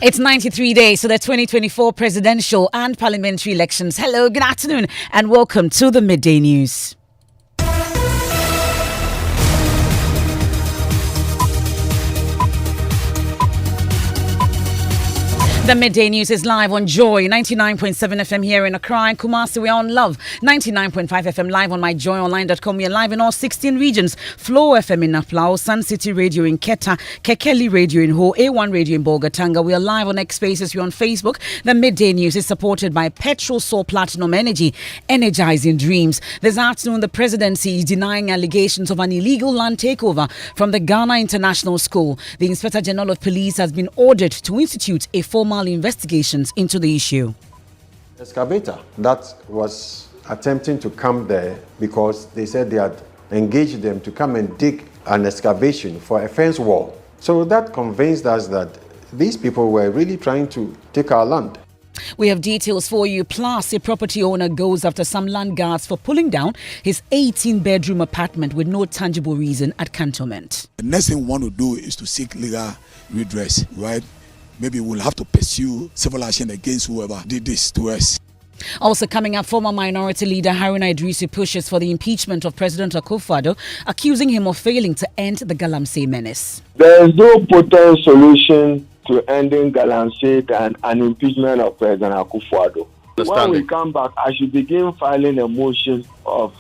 It's 93 days to the 2024 presidential and parliamentary elections. Hello, good afternoon, and welcome to the Midday News. The Midday News is live on Joy 99.7 FM here in Accra and Kumasi. We're on Love 99.5 FM live on myjoyonline.com. We're live in all 16 regions. Flow FM in Aflao, Sun City Radio in Keta, Kekeli Radio in Ho, A1 Radio in Bolgatanga. We are live on X Spaces. We're on Facebook. The Midday News is supported by Petrol Soul Platinum Energy, energizing dreams. This afternoon, the presidency is denying allegations of an illegal land takeover from the Ghana International School. The Inspector General of Police has been ordered to institute a formal investigations into the issue. Excavator that was attempting to come there because they said they had engaged them to come and dig an excavation for a fence wall. So that convinced us that these people were really trying to take our land. We have details for you. Plus, a property owner goes after some land guards for pulling down his 18-bedroom apartment with no tangible reason at Cantonment. The next thing we want to do is to seek legal redress, right? Maybe we'll have to pursue civil action against whoever did this to us. Also coming up, former minority leader Haruna Idrisi pushes for the impeachment of President Akufo-Addo, accusing him of failing to end the Galamsey menace. There is no potent solution to ending Galamsey than an impeachment of President Akufo-Addo. When we come back, I should begin filing a motion of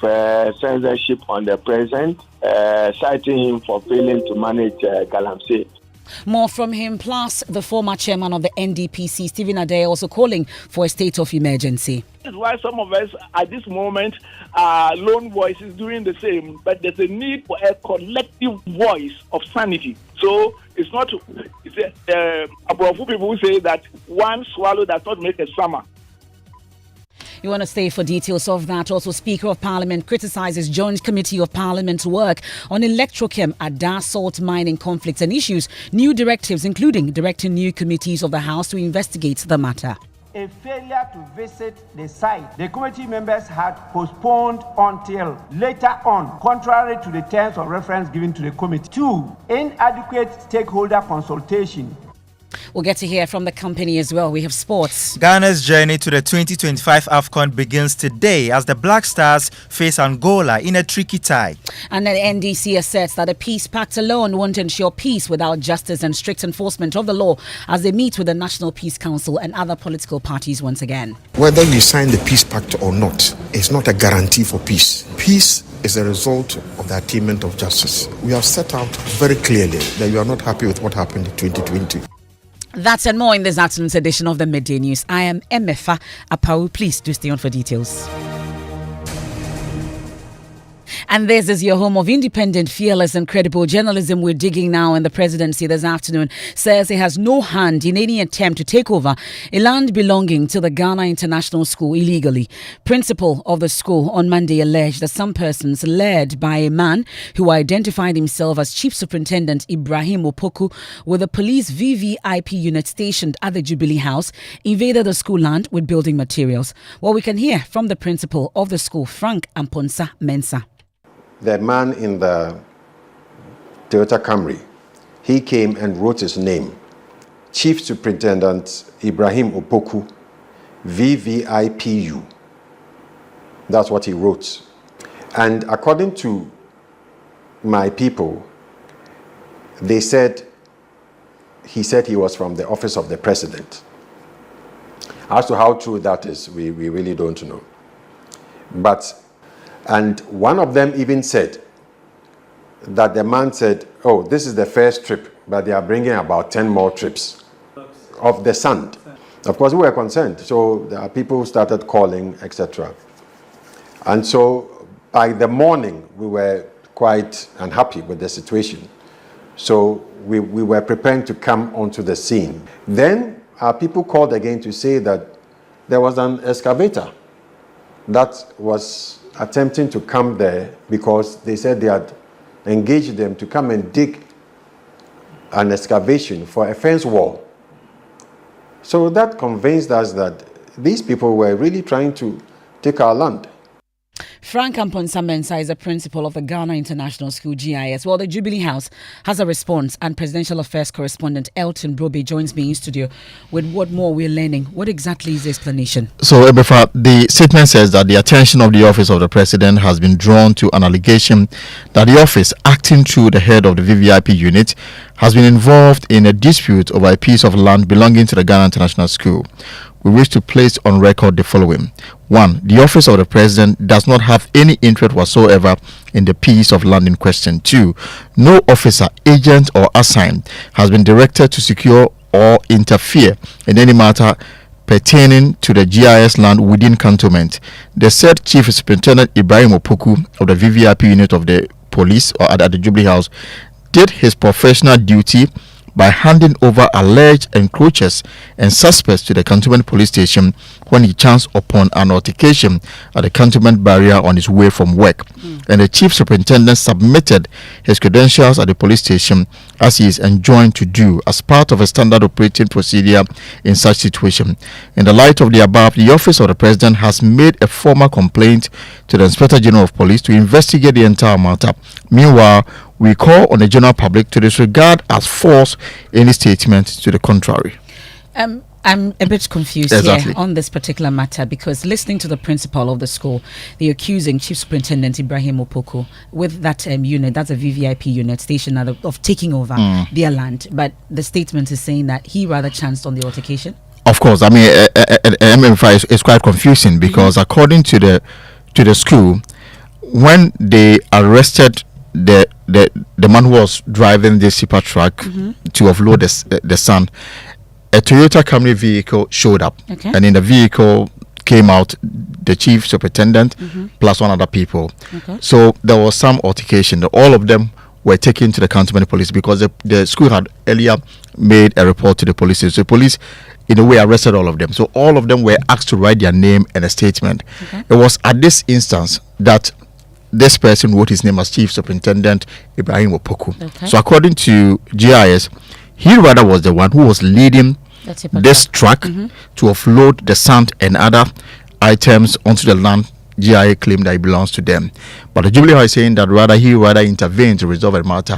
censorship on the president, citing him for failing to manage Galamsey. More from him, plus the former chairman of the NDPC, Stephen Adey, also calling for a state of emergency. This is why some of us at this moment are lone voices doing the same, but there's a need for a collective voice of sanity. So it's not, Apawu people who say that one swallow does not make a summer. You want to stay for details of that. Also, Speaker of Parliament criticizes Joint Committee of Parliament's work on electrochem at Dar salt mining conflicts and issues new directives, including directing new committees of the House to investigate the matter. A failure to visit the site, the committee members had postponed until later on, contrary to the terms of reference given to the committee. 2. Inadequate stakeholder consultation. We'll get to hear from the company as well. We have sports. Ghana's journey to the 2025 AFCON begins today as the Black Stars face Angola in a tricky tie. And the NDC asserts that a peace pact alone won't ensure peace without justice and strict enforcement of the law as they meet with the National Peace Council and other political parties once again. Whether you sign the peace pact or not is not a guarantee for peace. Peace is a result of the attainment of justice. We have set out very clearly that we are not happy with what happened in 2020. That's and more in this afternoon's edition of the Midday News. I am Emefa. Apawu, please do stay on for details. And this is your home of independent, fearless and credible journalism. We're digging now, and the presidency this afternoon says it has no hand in any attempt to take over a land belonging to the Ghana International School illegally. Principal of the school on Monday alleged that some persons led by a man who identified himself as Chief Superintendent Ibrahim Opoku with a police VVIP unit stationed at the Jubilee House invaded the school land with building materials. Well, we can hear from the principal of the school, Frank Amponsa Mensah. The man in the Toyota Camry, he came and wrote his name. Chief Superintendent Ibrahim Opoku, VVIPU. That's what he wrote. And according to my people, he said he was from the office of the president. As to how true that is, we really don't know. And one of them even said that the man said, oh, this is the first trip, but they are bringing about 10 more trips of the sand. Of course, we were concerned. So there are people who started calling, etc. And so by the morning, we were quite unhappy with the situation. So we were preparing to come onto the scene. Then our people called again to say that there was an excavator that was attempting to come there because they said they had engaged them to come and dig an excavation for a fence wall. So that convinced us that these people were really trying to take our land. Frank Amponsah is the principal of the Ghana International School, GIS. Well, the Jubilee House has a response, and Presidential Affairs correspondent Elton Brobe joins me in studio with what more we're learning. What exactly is the explanation? So, Emefa, the statement says that the attention of the Office of the President has been drawn to an allegation that the office, acting through the head of the VVIP unit, has been involved in a dispute over a piece of land belonging to the Ghana International School. We wish to place on record the following. 1. The Office of the President does not have any interest whatsoever in the piece of land in question. 2. No officer, agent, or assigned has been directed to secure or interfere in any matter pertaining to the GIS land within cantonment. The said Chief Superintendent Ibrahim Opoku of the VVIP unit of the police or at the Jubilee House did his professional duty by handing over alleged encroachers and suspects to the cantonment police station when he chanced upon an altercation at the cantonment barrier on his way from work. And the chief superintendent submitted his credentials at the police station, as he is enjoined to do as part of a standard operating procedure in such situation. In the light of the above, the Office of the President has made a formal complaint to the Inspector General of Police to investigate the entire matter. Meanwhile, we call on the general public to disregard as false any statement to the contrary. I'm a bit confused here on this particular matter, because listening to the principal of the school, the accusing Chief Superintendent Ibrahim Opoku with that unit, that's a VVIP unit stationed of taking over their land, but the statement is saying that he rather chanced on the altercation. Of course, I mean, Emefa is quite confusing, because according to the school, when they arrested the man who was driving this super truck to offload the sand, a Toyota Camry vehicle showed up, and in the vehicle came out the chief superintendent plus one other people. So there was some altercation. All of them were taken to the cantonment police because the school had earlier made a report to the police. So the police, in a way, arrested all of them. So all of them were asked to write their name and a statement. It was at this instance that this person wrote his name as Chief Superintendent Ibrahim Opoku. So according to GIS, he rather was the one who was leading this truck to offload the sand and other items onto the land GIA claimed that it belongs to them. But the Jubilee House is saying that he rather intervened to resolve a matter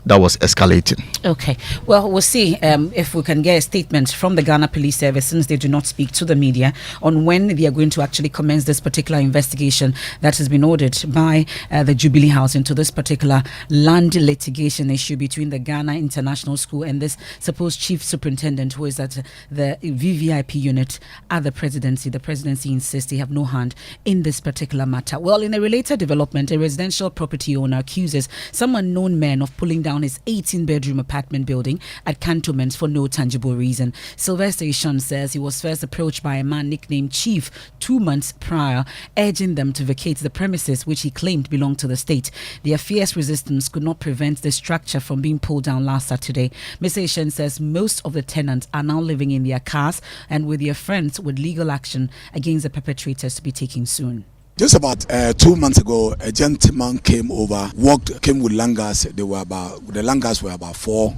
that was escalating. Okay. Well, we'll see if we can get a statement from the Ghana Police Service, since they do not speak to the media, on when they are going to actually commence this particular investigation that has been ordered by the Jubilee House into this particular land litigation issue between the Ghana International School and this supposed chief superintendent who is at the VVIP unit at the presidency. The presidency insists they have no hand in this particular matter. Well, in a related development, a residential property owner accuses some unknown men of pulling down his 18-bedroom apartment building at Cantonment for no tangible reason. Sylvester Ishon says he was first approached by a man nicknamed Chief 2 months prior, urging them to vacate the premises which he claimed belonged to the state. Their fierce resistance could not prevent the structure from being pulled down last Saturday. Mr. Ishon says most of the tenants are now living in their cars and with their friends, with legal action against the perpetrators to be taken soon. Just about 2 months ago, a gentleman came with langars. The langars were about 4.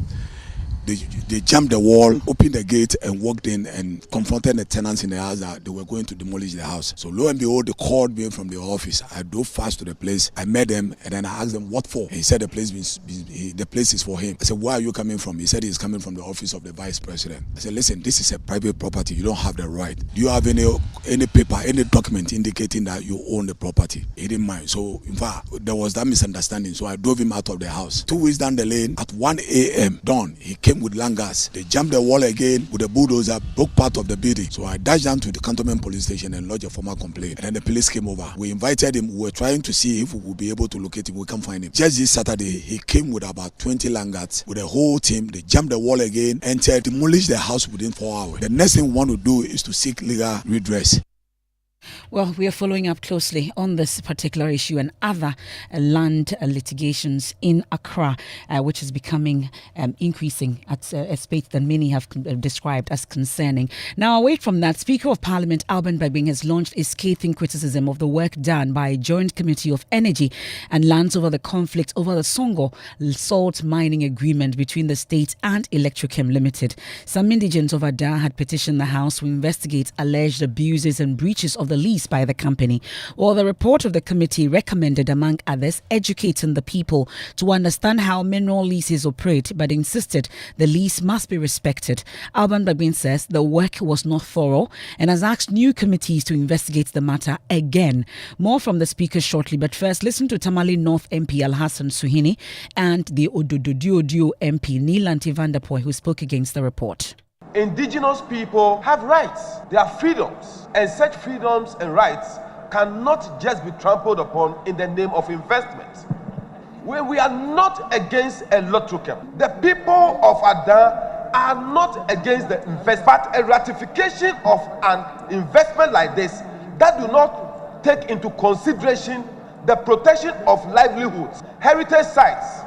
They jumped the wall, opened the gate, and walked in and confronted the tenants in the house that they were going to demolish the house. So lo and behold, they called me from the office. I drove fast to the place. I met them, and then I asked them what for. He said the place is for him. I said, where are you coming from? He said he's coming from the office of the vice president. I said, listen, this is a private property. You don't have the right. Do you have any paper, any document indicating that you own the property? He didn't mind. So in fact, there was that misunderstanding. So I drove him out of the house. 2 weeks down the lane, at 1 a.m. dawn, he came with langars. They jumped the wall again with a bulldozer, broke part of the building. So I dashed down to the cantonment police station and lodged a formal complaint. And then the police came over. We invited him. We were trying to see if we would be able to locate him. We can't find him. Just this Saturday, he came with about 20 langars with a whole team. They jumped the wall again and demolished the house within 4 hours. The next thing we want to do is to seek legal redress. Well, we are following up closely on this particular issue and other land litigations in Accra, which is becoming increasing at a pace that many have described as concerning. Now, away from that, Speaker of Parliament Alban Bagbing has launched a scathing criticism of the work done by a joint committee of energy and lands over the conflict over the Songo salt mining agreement between the state and Electrochem Limited. Some indigents of Ada had petitioned the House to investigate alleged abuses and breaches of the lease by the company. Well, the report of the committee recommended, among others, educating the people to understand how mineral leases operate, but insisted the lease must be respected. Alban Bagbin says the work was not thorough and has asked new committees to investigate the matter again. More from the speaker shortly, but first listen to Tamale North MP Alhassan Suhini and the Odododio MP Nilanti Vanderpoy, who spoke against the report. Indigenous people have rights. They have freedoms. And such freedoms and rights cannot just be trampled upon in the name of investment. We are not against electrochem. The people of Ada are not against the investment. But a ratification of an investment like this that do not take into consideration the protection of livelihoods, heritage sites,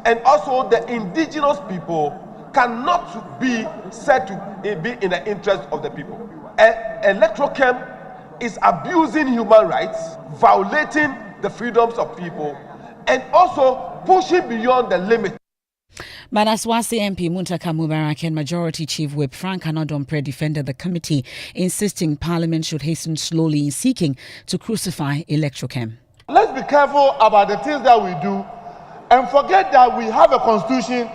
and also the indigenous people cannot be said to be in the interest of the people. Electrochem is abusing human rights, violating the freedoms of people, and also pushing beyond the limit. Manaswasi MP Muntaka Mubarak and Majority Chief Whip Frank Anodompre defended the committee, insisting Parliament should hasten slowly in seeking to crucify Electrochem. Let's be careful about the things that we do and forget that we have a constitution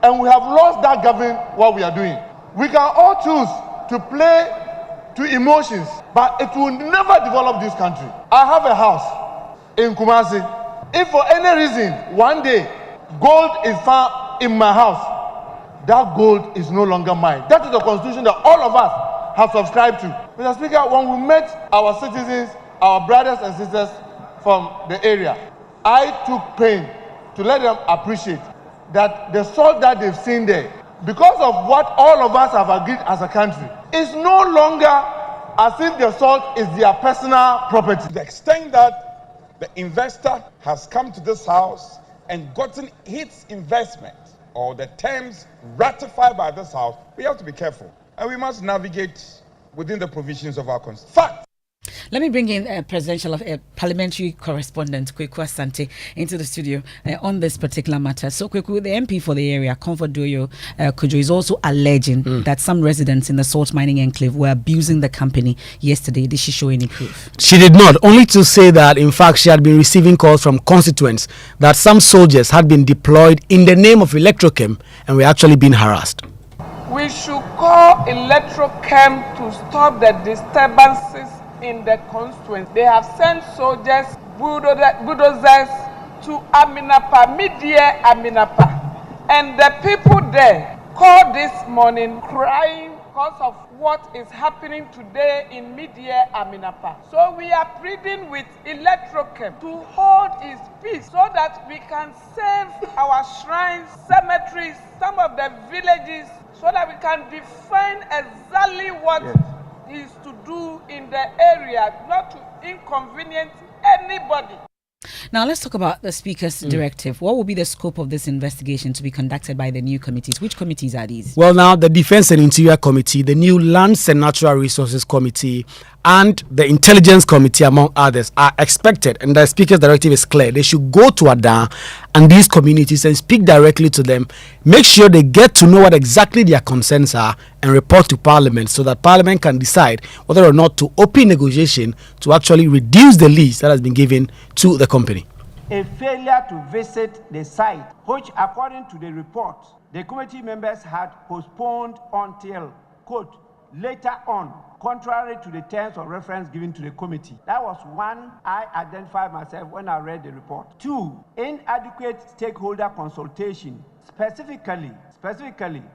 and we have laws that govern what we are doing. We can all choose to play to emotions, but it will never develop this country. I have a house in Kumasi. If for any reason one day gold is found in my house, that gold is no longer mine. That is the constitution that all of us have subscribed to. Mr. Speaker, when we met our citizens, our brothers and sisters from the area, I took pain to let them appreciate that the salt that they've seen there, because of what all of us have agreed as a country, is no longer as if the salt is their personal property. To the extent that the investor has come to this house and gotten its investment or the terms ratified by this house, we have to be careful and we must navigate within the provisions of our constitution. Fact. Let me bring in parliamentary correspondent Kweku Asante into the studio on this particular matter. So Kweku, the MP for the area, Comfort Doyo Kojo, is also alleging that some residents in the salt mining enclave were abusing the company yesterday. Did she show any proof? She did not, only to say that in fact she had been receiving calls from constituents that some soldiers had been deployed in the name of Electrochem and were actually being harassed. We should call Electrochem to stop the disturbances in the constituents. They have sent soldiers, bulldozers to Aminapa, Midday, Aminapa. And the people there called this morning crying because of what is happening today in Midday, Aminapa. So we are pleading with Electrochem to hold its peace so that we can save our shrines, cemeteries, some of the villages, so that we can define exactly what is to do in the area, not to inconvenience anybody. Now let's talk about the Speaker's directive. What will be the scope of this investigation to be conducted by the new committees? Which committees are these? Well, now the Defense and Interior Committee, the new Lands and Natural Resources Committee, and the Intelligence Committee, among others, are expected, and the Speaker's directive is clear, they should go to Ada and these communities and speak directly to them, make sure they get to know what exactly their concerns are and report to Parliament so that Parliament can decide whether or not to open negotiation to actually reduce the lease that has been given to the company. A failure to visit the site, which according to the report, the committee members had postponed until, quote, later on, contrary to the terms of reference given to the committee. That was one I identified myself when I read the report. 2, inadequate stakeholder consultation, specifically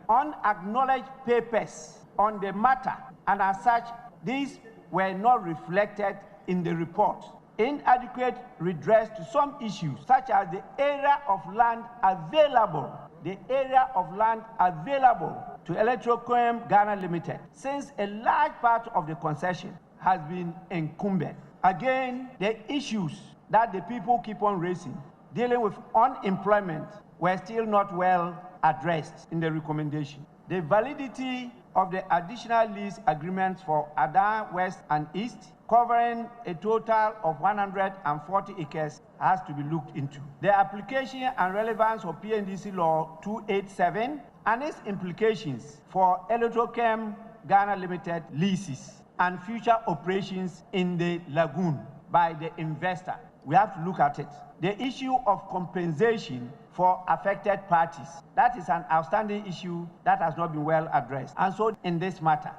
unacknowledged papers on the matter, and as such, these were not reflected in the report. Inadequate redress to some issues, such as the area of land available to Electrochem Ghana Limited, since a large part of the concession has been incumbent. Again, the issues that the people keep on raising, dealing with unemployment, were still not well addressed in the recommendation. The validity of the additional lease agreements for Ada West and East, covering a total of 140 acres, has to be looked into. The application and relevance of PNDC Law 287 and its implications for Electrochem Ghana Limited leases and future operations in the lagoon by the investor. We have to look at it. The issue of compensation for affected parties, that is an outstanding issue that has not been well addressed. And so in this matter,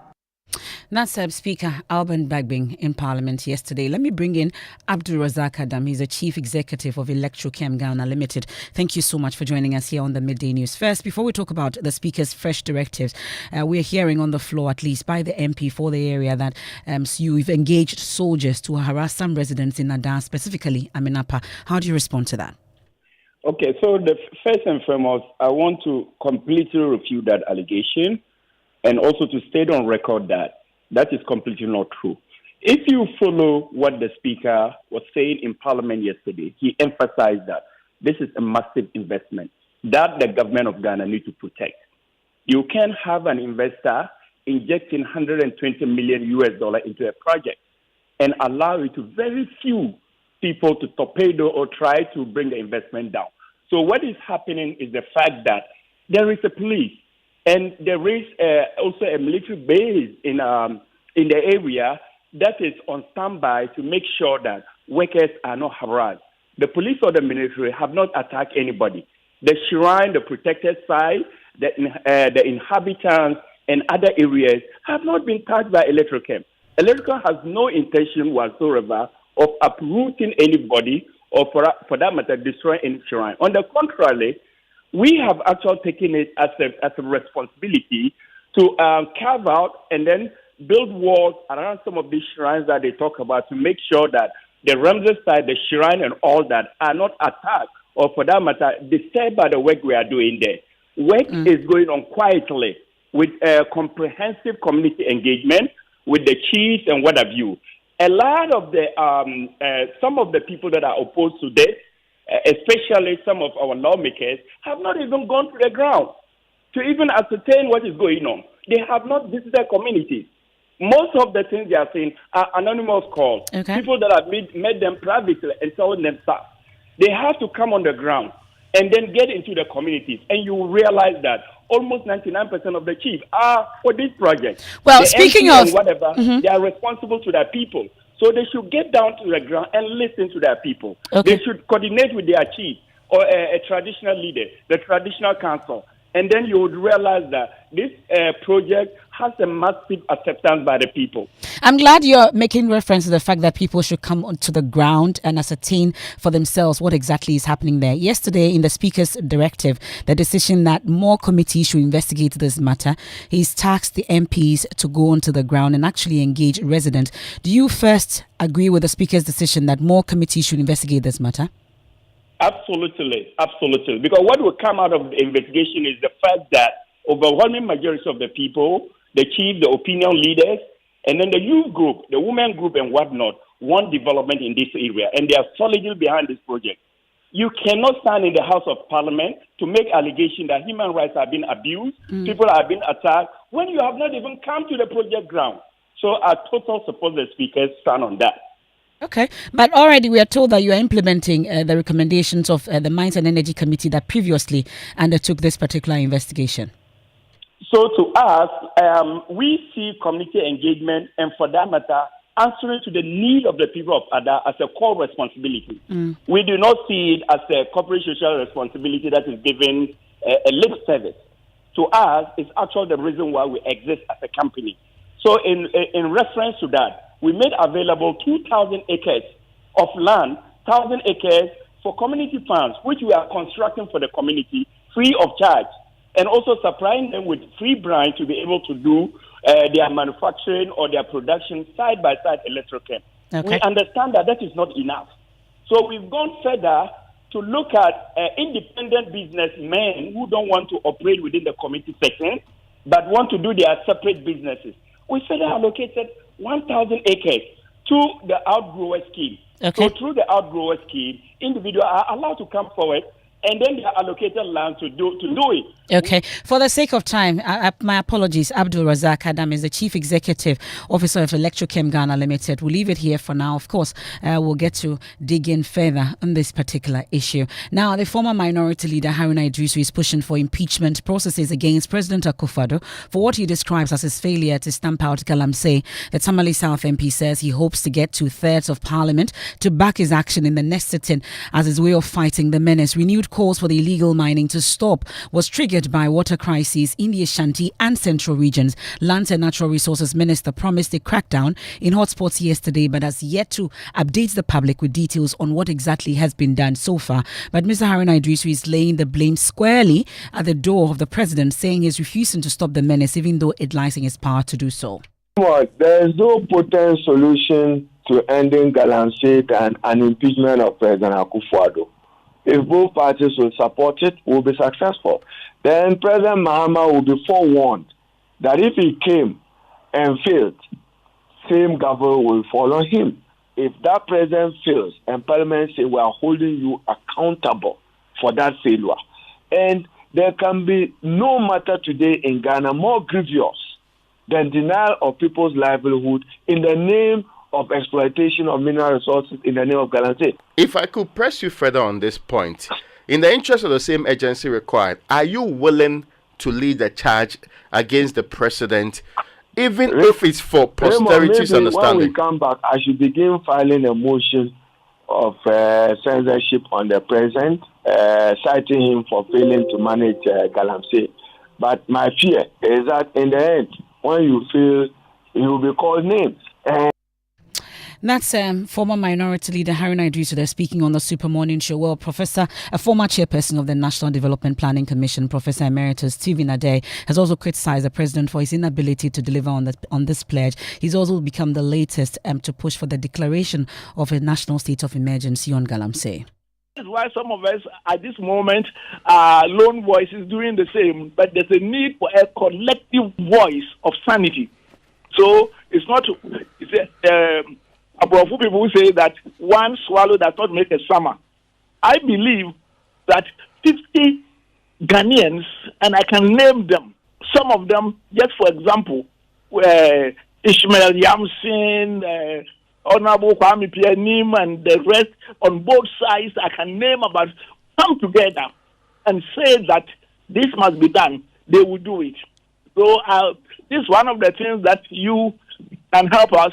That's Speaker Alban Bagbing in Parliament yesterday. Let me bring in Abdul Razak Adam. He's the Chief Executive of Electrochem Ghana Limited. Thank you so much for joining us here on the Midday News. First, before we talk about the Speaker's fresh directives, we're hearing on the floor, at least by the MP for the area, that you've engaged soldiers to harass some residents in Ada, specifically Amenapa. How do you respond to that? Okay, so the first and foremost, I want to completely refute that allegation and also to state on record that is completely not true. If you follow what the Speaker was saying in Parliament yesterday, he emphasized that this is a massive investment that the government of Ghana needs to protect. You can have an investor injecting $120 million into a project and allow it to very few people to torpedo or try to bring the investment down. So what is happening is the fact that there is a police and there is also a military base in the area that is on standby to make sure that workers are not harassed. The police or the military have not attacked anybody. The shrine, the protected site, the inhabitants and other areas have not been touched by Electrochem. Electrochem has no intention whatsoever of uprooting anybody or for that matter, destroying any shrine. On the contrary, we have actually taken it as a responsibility to carve out and then build walls around some of these shrines that they talk about to make sure that the Ramses site, the shrine and all that are not attacked or for that matter, disturbed by the work we are doing there. Work is going on quietly with comprehensive community engagement with the chiefs and what have you. A lot of the, some of the people that are opposed to this, especially some of our lawmakers, have not even gone to the ground to even ascertain what is going on. They have not visited communities. Most of the things they are saying are anonymous calls. Okay. People that have met them privately and telling them stuff. They have to come on the ground and then get into the communities. And you will realize that almost 99% of the chiefs are for this project. Well, the speaking MP of and whatever, they are responsible to their people. So they should get down to the ground and listen to their people. Okay. They should coordinate with their chief or a traditional leader, the traditional council. And then you would realize that this project has a massive acceptance by the people. I'm glad you're making reference to the fact that people should come onto the ground and ascertain for themselves what exactly is happening there. Yesterday, in the Speaker's directive, the decision that more committees should investigate this matter, he's tasked the MPs to go onto the ground and actually engage residents. Do you first agree with the Speaker's decision that more committees should investigate this matter? Absolutely, absolutely. Because what will come out of the investigation is the fact that overwhelming majority of the people, the chief, the opinion leaders, and then the youth group, the women group and whatnot, want development in this area. And they are solidly behind this project. You cannot stand in the House of Parliament to make allegations that human rights have been abused, people have been attacked, when you have not even come to the project ground. So I totally support the Speaker's stand on that. Okay, but already we are told that you are implementing the recommendations of the Mines and Energy Committee that previously undertook this particular investigation. So to us, we see community engagement and for that matter, answering to the need of the people of Ada as a core responsibility. We do not see it as a corporate social responsibility that is given a lip service. To us, it's actually the reason why we exist as a company. So in reference to that, we made available 2,000 acres of land, 1,000 acres for community farms, which we are constructing for the community free of charge, and also supplying them with free brine to be able to do their manufacturing or their production side by side Electrochem. Okay. We understand that that is not enough. So we've gone further to look at independent businessmen who don't want to operate within the community section, but want to do their separate businesses. We further allocated 1,000 acres to the outgrower scheme. Okay. So through the outgrower scheme, individuals are allowed to come forward and then they are allocated land to do it. Okay. For the sake of time, my apologies. Abdul Razak Adam is the Chief Executive Officer of Electrochem Ghana Limited. We'll leave it here for now. Of course, we'll get to dig in further on this particular issue. Now, the former minority leader Haruna Idrisu is pushing for impeachment processes against President Akufo-Addo for what he describes as his failure to stamp out Galamsey. The Tamale South MP says he hopes to get 2/3 of Parliament to back his action in the next sitting as his way of fighting the menace. Renewed calls for the illegal mining to stop was triggered by water crises in the Ashanti and Central regions. Lands and Natural Resources Minister promised a crackdown in hotspots yesterday, but has yet to update the public with details on what exactly has been done so far. But Mr. Haruna Idrisu is laying the blame squarely at the door of the president, saying he's refusing to stop the menace, even though it lies in his power to do so. There is no potent solution to ending Galamsey and an impeachment of President Akufo-Addo. If both parties will support it, we'll be successful. Then President Mahama will be forewarned that if he came and failed, same government will follow him. If that president fails and Parliament say we are holding you accountable for that failure, and there can be no matter today in Ghana more grievous than denial of people's livelihood in the name of exploitation of mineral resources in the name of Galamsey. If I could press you further on this point, in the interest of the same agency required, are you willing to lead the charge against the president, even if it's for posterity's understanding? When we come back, I should begin filing a motion of censorship on the president, citing him for failing to manage Galamsey. But my fear is that in the end, when you fail, you will be called names. That's former minority leader Haruna Idrisu speaking on the Super Morning Show. Well, a former chairperson of the National Development Planning Commission, Professor Emeritus Midday, has also criticized the president for his inability to deliver on this pledge. He's also become the latest to push for the declaration of a national state of emergency on Galamsey. This is why some of us at this moment are lone voices doing the same, but there's a need for a collective voice of sanity. So it's not, Apawu people say that one swallow does not make a summer. I believe that 50 Ghanaians, and I can name them, some of them, just for example, Ishmael Yamson, Honorable Kwame Pianim, and the rest on both sides, I can name about, come together and say that this must be done. They will do it. So this is one of the things that you can help us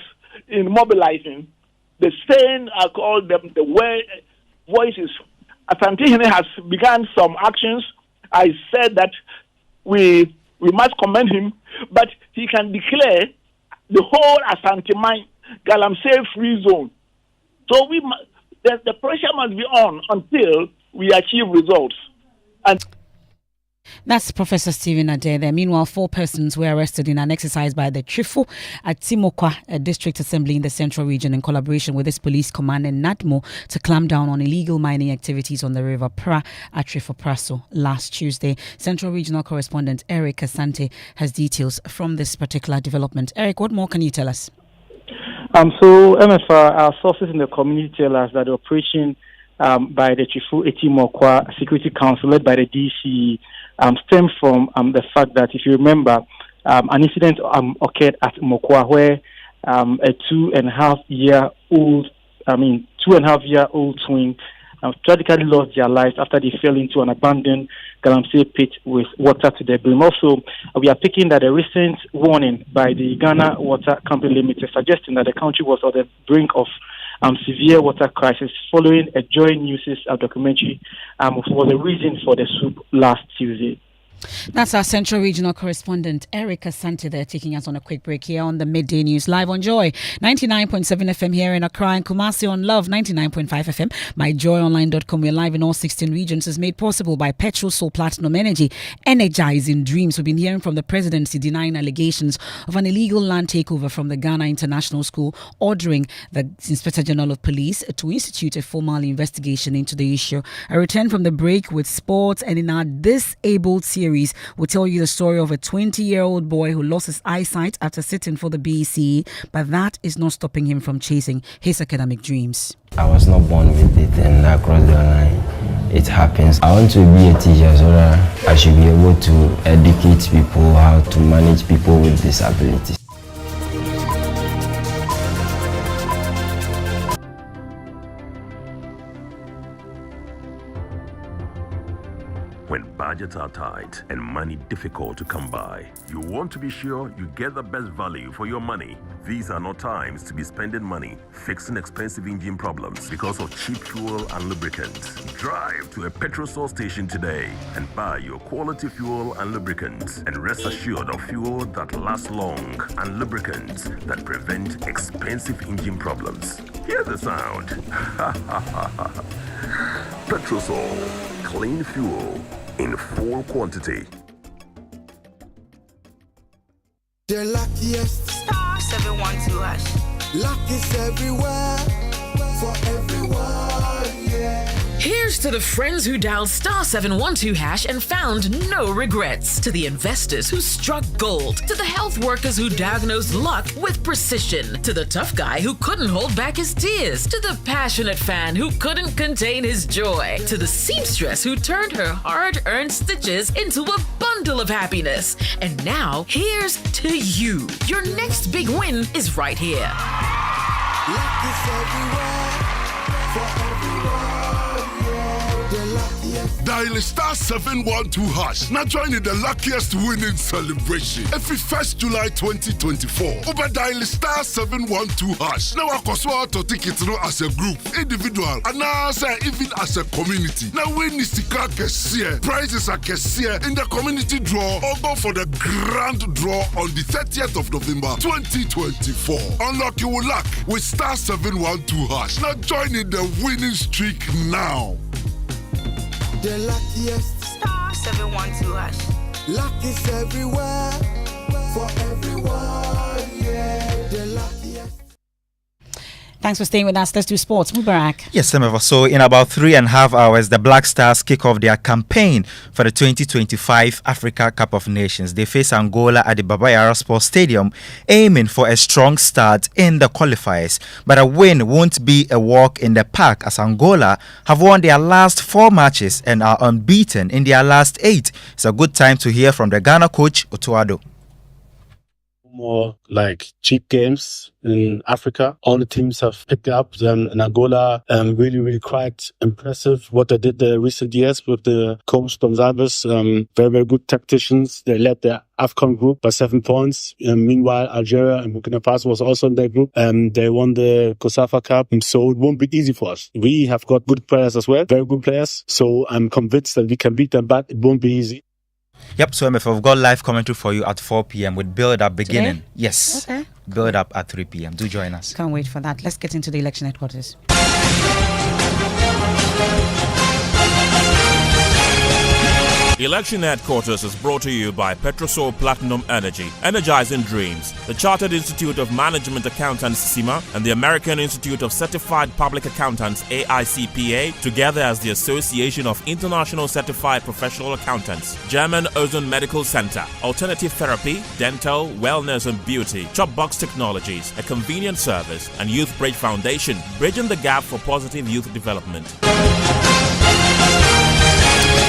in mobilizing. The saying I call them the voices. Asante has begun some actions. I said that we must commend him, but he can declare the whole Asante mine Galamsey free zone. So the pressure must be on until we achieve results. And that's Professor Stephen Ade there. Meanwhile, 4 persons were arrested in an exercise by the Trifu at Timokwa District Assembly in the Central Region in collaboration with its police command in Natmo to clamp down on illegal mining activities on the River Pra at Trifu Praso last Tuesday. Central Regional Correspondent Eric Asante has details from this particular development. Eric, what more can you tell us? So, Emefa, our sources in the community tell us that the operation by the Trifu Etimokwa Security Council led by the DC stem from the fact that, if you remember, an incident occurred at Mokwa where a 2.5-year-old twin tragically lost their lives after they fell into an abandoned Galamsey pit with water to their brim. Also, we are picking that a recent warning by the Ghana Water Company Limited suggesting that the country was on the brink of severe water crisis following a Joy News documentary was the reason for the swoop last Tuesday. That's our Central Regional Correspondent Eric Asante there, taking us on a quick break here on the Midday News live on Joy 99.7 FM here in Accra and Kumasi on Love 99.5 FM. MyJoyOnline.com. We're live in all 16 regions. Is made possible by Petrol Soul Platinum Energy, energizing dreams. We've been hearing from the presidency denying allegations of an illegal land takeover from the Ghana International School, ordering the Inspector General of Police to institute a formal investigation into the issue. I return from the break with sports, and in our Disabled series, we'll tell you the story of a 20-year-old boy who lost his eyesight after sitting for the BECE, but that is not stopping him from chasing his academic dreams. I was not born with it, and I crossed the line. it happens. I want to be a teacher so that I should be able to educate people how to manage people with disabilities. When budgets are tight and money difficult to come by, you want to be sure you get the best value for your money. These are not times to be spending money fixing expensive engine problems because of cheap fuel and lubricants. Drive to a petrol source station today and buy your quality fuel and lubricants, and rest assured of fuel that lasts long and lubricants that prevent expensive engine problems. Hear the sound. Petrosol, clean fuel in full quantity. The luckiest star 712 hash. Luck is everywhere for everyone, yeah. Here's to the friends who dialed star 712 hash and found no regrets. To the investors who struck gold. To the health workers who diagnosed luck with precision. To the tough guy who couldn't hold back his tears. To the passionate fan who couldn't contain his joy. To the seamstress who turned her hard-earned stitches into a bundle of happiness. And now, here's to you. Your next big win is right here. Luck is everywhere for everyone. Dial star 712 hash. Now join in the luckiest winning celebration. Every 1st July 2024. Over dial star 712 hash. Now I can to tickets as a group, individual, and now even as a community. Now win is the car cashier. Prizes are cashier in the community draw or go for the grand draw on the 30th of November 2024. Unlock your luck with star 712 hash. Now join in the winning streak now. The luckiest star 712 hash. Luck is everywhere for everyone, yeah. The luckiest. Thanks for staying with us. Let's do sports. Mubarak. Yes, Emefa. So in about 3.5 hours, the Black Stars kick off their campaign for the 2025 Africa Cup of Nations. They face Angola at the Baba Yara Sports Stadium, aiming for a strong start in the qualifiers. But a win won't be a walk in the park, as Angola have won their last 4 matches and are unbeaten in their last 8. It's a good time to hear from the Ghana coach, Otuado. More like cheap games in Africa. All the teams have picked up. In Angola, really quite impressive what they did the recent years with the coach Gonzalez. Very good tacticians. They led the AFCON group by 7 points. Meanwhile, Algeria and Burkina Faso was also in their group. They won the COSAFA Cup, so it won't be easy for us. We have got good players as well, very good players. So I'm convinced that we can beat them, but it won't be easy. Yep, so Emefa, we've got live commentary for you at 4 p.m. with build-up beginning. Today? Yes. Okay. Build-up at 3 p.m. Do join us. Can't wait for that. Let's get into the election headquarters. Election Headquarters is brought to you by Petrosol Platinum Energy, energizing dreams. The Chartered Institute of Management Accountants (CIMA) and the American Institute of Certified Public Accountants (AICPA), together as the Association of International Certified Professional Accountants. German Ozone Medical Center, alternative therapy, dental, wellness and beauty. Chopbox Technologies, a convenient service, and Youth Bridge Foundation, bridging the gap for positive youth development.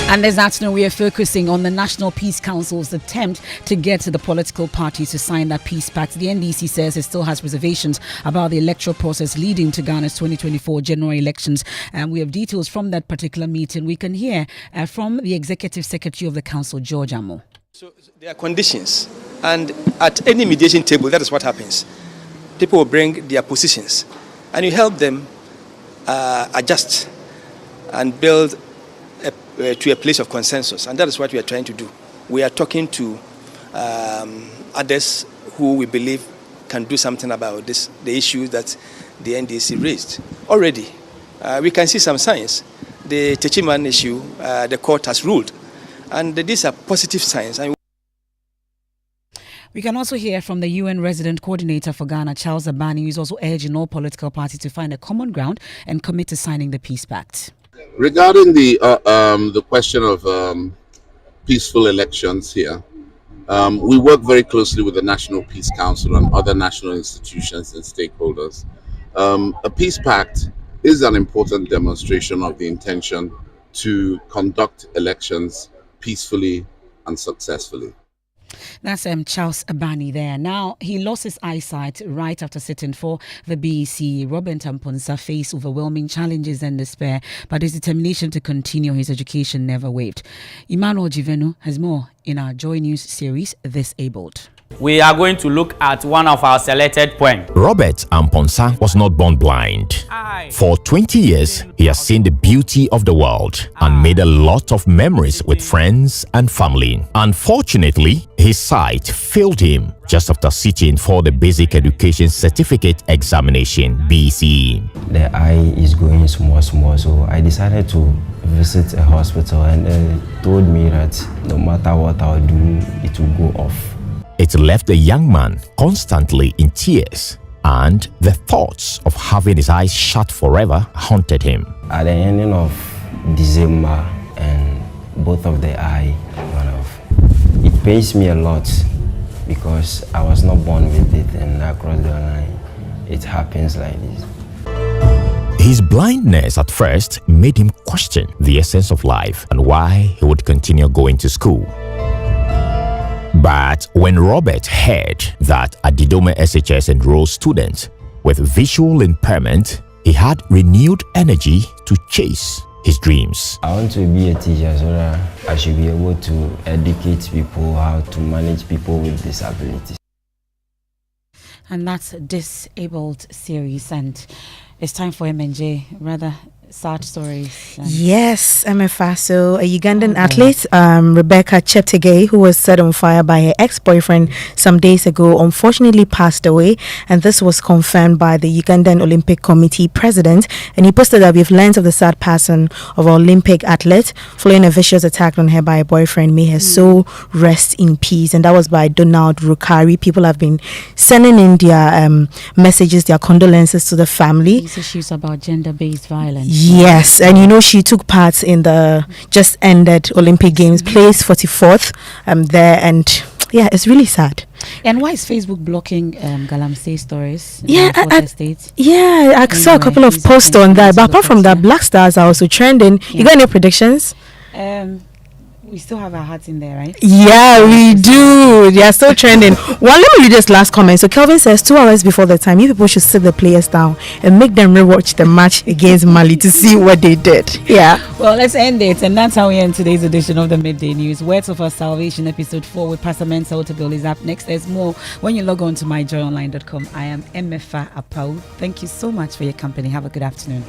And this afternoon, we are focusing on the National Peace Council's attempt to get the political parties to sign that peace pact. The NDC says it still has reservations about the electoral process leading to Ghana's 2024 general elections. And we have details from that particular meeting. We can hear from the Executive Secretary of the Council, George Amo. So there are conditions, and at any mediation table, that is what happens. People will bring their positions, and you help them adjust and build to a place of consensus, and that is what we are trying to do. We are talking to others who we believe can do something about this, the issues that the NDC raised. Already, we can see some signs. The Techiman issue, the court has ruled, and these are positive signs. We can also hear from the UN Resident Coordinator for Ghana, Charles Abani, who is also urging all political parties to find a common ground and commit to signing the Peace Pact. Regarding the question of peaceful elections here, we work very closely with the National Peace Council and other national institutions and stakeholders. A peace pact is an important demonstration of the intention to conduct elections peacefully and successfully. That's Charles Abani there. Now, he lost his eyesight right after sitting for the BEC. Robert Amponsa faced overwhelming challenges and despair, but his determination to continue his education never wavered. Emmanuel Jivenu has more in our Joy News series, This Abled. We are going to look at one of our selected poems. Robert Amponsa was not born blind. For 20 years, he has seen the beauty of the world and made a lot of memories with friends and family. Unfortunately, his sight failed him just after sitting for the Basic Education Certificate Examination, BCE. The eye is going small, so I decided to visit a hospital, and they told me that no matter what I'll do, it will go off. It left the young man constantly in tears, and the thoughts of having his eyes shut forever haunted him. At the ending of December, and both of the eye went off. It pains me a lot because I was not born with it, and across the line, it happens like this. His blindness at first made him question the essence of life and why he would continue going to school. But when Robert heard that Adidome SHS enrolled students with visual impairment, he had renewed energy to chase his dreams. I want to be a teacher so that I should be able to educate people how to manage people with disabilities. And that's Disabled series, and it's time for MNJ, rather sad stories. Yes, Emefa. So a Ugandan athlete, Rebecca Cheptegei, who was set on fire by her ex-boyfriend some days ago, unfortunately passed away, and this was confirmed by the Ugandan Olympic Committee president. And he posted that we've learned of the sad passing of our Olympic athlete following a vicious attack on her by a boyfriend. May her soul rest in peace. And that was by Donald Rukari. People have been sending in their messages, their condolences to the family. These issues about gender-based violence. Yes, and you know, she took part in the just ended Olympic Games, placed 44th there, and yeah, it's really sad. And why is Facebook blocking Galamsey stories? Yeah, I saw a couple of posts on that, but apart from that, Black Stars are also trending. You got any predictions? We still have our hearts in there, right? Yeah, we do. They are still trending. Well, let me read this last comment. So Kelvin says 2 hours before the time, you people should sit the players down and make them rewatch the match against Mali to see what they did. Yeah. Well, let's end it. And that's how we end today's edition of the Midday News. Words of Our Salvation, episode 4 with Pastor Mensa Otabil is up next. There's more when you log on to myjoyonline.com. I am Emefa Apawu. Thank you so much for your company. Have a good afternoon.